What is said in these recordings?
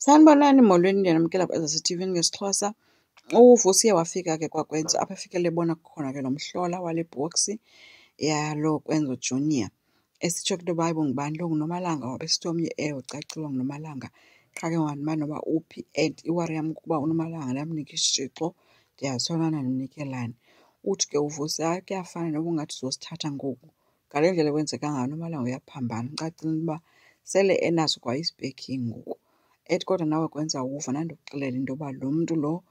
Sanibonani molweni ndiyanamkela kwezase-TV ngesiXhosa. UVusi uye wafika-ke kwaKwenzo apho efikele ebona khona ke lo mhlola wale boksi yalo Kwenzo Junior esitsho into yoba hayibo ngubani lo nguNomalanga wabe sithi omnye ewe cacile nguNomalanga qha ke ngandibani noba uphi and iwari yam kuba uNomalanga ndamnika isitshixo ndiyazisola ndimnikelani. Uthi ke uVusi hayi kuyafana noba ungathi uzosithatha ngoku ngale ndlela kwenzeka ngayo uNomalanga uyaphambana ucacile uba sele enazo kwa isipekhi ngoku. Ethi kodwa nawe Kwenza uva ndandikuxelela into yoba lo mntu lo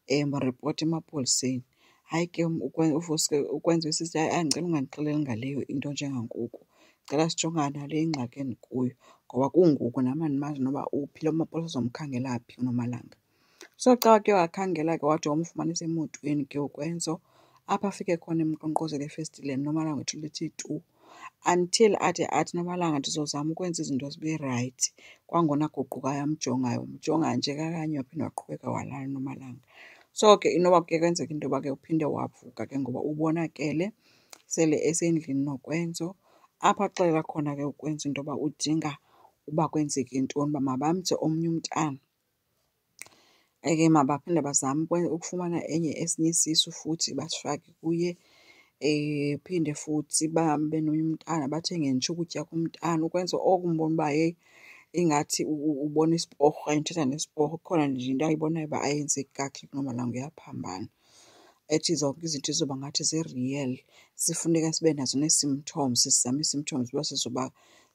mripoti emapoliseni. Hayi ke uVusi ke ukwenza isithi hayi ndicela ungandixeleli ngaleyo into njengangoku. Ndicela sijongane nale ingxaki endikuyo ngoba kungoku nam andimazi noba uphi lo mapolisa azomkhangela phi uNomalanga. So cawa ke wakhangela ke wathi wamfumana esemotweni ke uKwenzo apho afike khona emqonqozela efestileni Nomalanga wethu lithi tu. Until athi Nomalanga ndizozama ukwenza izinto zibe rayithi. Kwangona aguqukayo amjongayo, umjonga nje kakanye waphinde waqhubeka walala Nomalanga. So ke inoba kuke kwenzeka into yoba ke uphinde wavuka ke ngoba ubonakele sele esendlini noKwenzo apho axelela khona ke uKwenzo into yoba udinga uba kwenzeke intoni uba mabamse omnye umntana. Ke mabaphinde bazame ukufumana esinye isisu futhi basifake kuye. Phinde futhi babe nomnye umntana bathenge nje ukutya komntana uKwenzo okumbona uba heyi ingathi ubona isiporho okanye uthetha nesiporho khona nje into ayibonayo uba ayenzeki kakuhle kuNomalanga uyaphambana. Ethi zonke izinto zizoba ngathi zi-real sifuneka sibe nazo nee-symptoms sizame ii-symptoms uba sizoba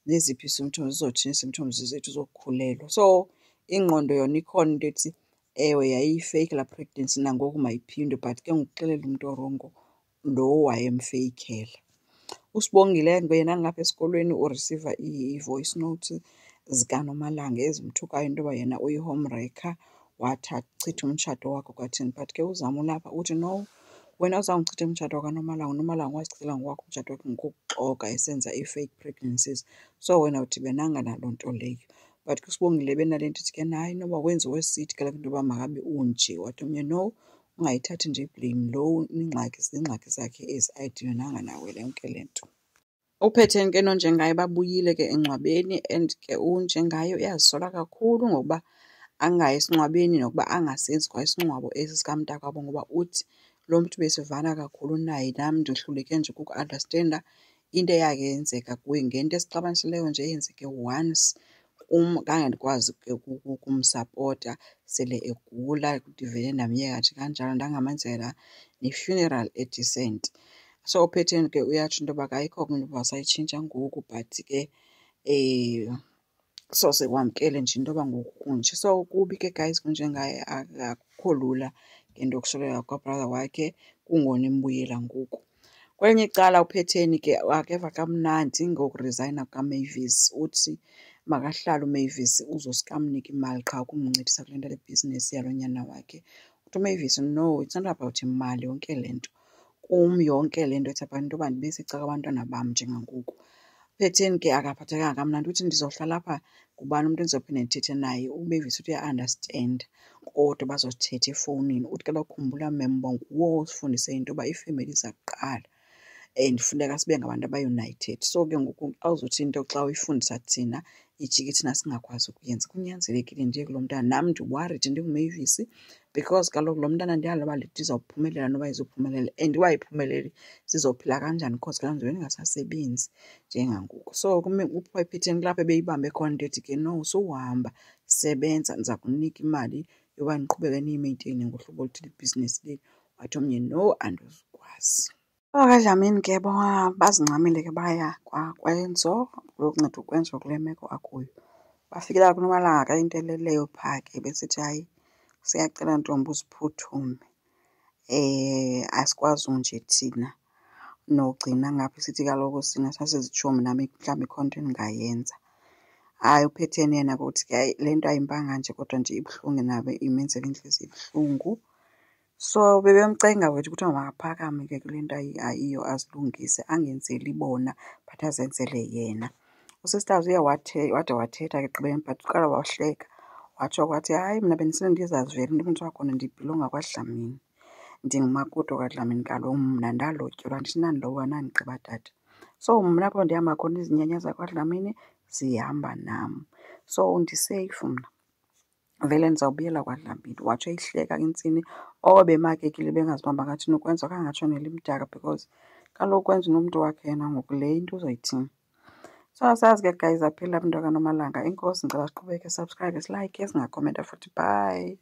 neziphi ii-symptoms zizothini ii-symptoms zethu zokukhulelwa. So ingqondo yona ikhona into ethi ewe yayiyifeyiki laa pregnancy nangoku mayiphindwe but ke ngokuxelela umntu orongo lo wayemfeyikela. USibongile ke yena ngapha esikolweni urisiva ii-voice notes zikaNomalanga ezimthukayo into yoba yena uyi-home wrecker wathi achithe umtshato wakhe kwathini. But ke uzama ulapha uthi no, wena uzawuchitha umtshato wakwaNomalanga, uNomalanga wazichithela ngokwakhe umtshato wakhe ngokuxoka esenza ii-fake pregnancies. So wena awudibenanga naloo nto leyo. But ke uSibongile benale nto ithi ke naye inoba wenziwe sithi ke into yoba makabe unje. Wathi omnye no, ungayithathi nje i-blame lo ziingxaki zakhe ezi ayidibenanga nawe yonke le nto. UPhetheni ke nonjengaye babuyile ke engcwabeni and ke unjengaye uyazisola kakhulu ngokuba angayi esingcwabeni nokuba angasenzi kwa isingcwabo esi sikamntakwabo ngoba uthi lo mntu besivana kakhulu naye nam ndihluleke nje kuku-andastenda into eyakhe yenzeka kuye ngento esixabanisileyo nje eyenzeke once khange ndikwazi ke ukumsapota sele egula ndivele ndamyeka nje kanjalo ndangamenzela ne-funeral edisenti. So uPhetheni ke uyatsho into yoba ayikho into yoba wasayitshintsha ngoku but ke sose wamkele nje into yoba ngoku kunje. So kubi ke guys kunjengaye akukho lula ngento yokusweleka kwabrother wakhe kungona embuyela ngoku. Kwelinye icala uPhetheni ke akeva kamnandi ngokurizayina kukaMavis. Uthi makahlale uMavis uzosikamnika imali qha ukumncedisa kule nto le bhizinesi yalo nyana wakhe. Uthi uMavis no, it's not about imali yonke le nto. Kum yonke le nto it's about into yoba ndibe secala abantwana bam njengangoku. uPhetheni ke akaphathekanga kamnandi uthi ndizohlala apha ngubani umntu endizophinde ndithethe naye. uMavis uthi uya-andastenda kodwa bazothetha efowunini. Uthi ke bakhumbula memba nguwo osifundise into yoba ifemeli zakuqala and funeka sibe ngabantu abaunited. So ke ngoku awuzothi into xa uyifundisa thina ijike thina singakwazi ukuyenza. Kunyanzelekile ndiye kulo mntana nam ndiwaride ndinguMavis because kaloku lo mntana ndiyalo uba izawuphumelela noba izophumelela and uba ayiphumeleli sizophila kanjani because kaloku ndizobe ndingasasebenzi njengangoku. So uPhetheni kulapho ebeyibambe khona into ethi ke no, suhamba sebenza ndiza kunika imali yoba niqhubeke niyimeyinteyine ngohlobo oluthile ibhizinesi leli. Wathi omnye no, andizukwazi. kaDlamini ke bazincamile ke baya kwaKwenzo yokunceda uKwenzo kule meko akuyo. Bafikela kuNomalanga ke into eleleyo phaa ke besithi hayi siyacela ntombi uziphuthume. Asikwazi nje thina nogcina ngapha sithi kaloku sina sasizitshomi nami mhlawumbi ikhona into endingayenza. Hayi uPhetheni yena kuthi ke hayi le nto ayimbanga nje kodwa nje ibuhlungu nabe imenzela intliziyo ibuhlungu. So bebemcenga wethu kuthiwa makaphakame ke kule nto ayiyo azilungise angenzeli bona but azenzele yena. USisters uye wade wathetha ke ekugqibeleni but uqala wahleka watsho kwathi hayi mna bendisele ndizazi vele into umntu wakhona ndibhilonga kwaDlamini. Ndingumakoti kaDlamini kaloku mna ndalotyolwa andithi nandilowa nandigqiba tata. So mna apho ndihamba khona izinyanya zakwaDlamini zihamba nam. So ndiseyifu mna. vele nizawubuyela kwaDlambile. Watsho eyihleka insini obemakekile bengazibamba ngathi nokwenza kangatshonela imdaka because kaloku kwenza unomntu wakhe yena ngoku le into uzoyithini. So asazi ke guys, aphelaphi into kaNomalanga. Enkosi, ngicela siqhubeke, subscribe, silike, singakhomenta futhi. Bye.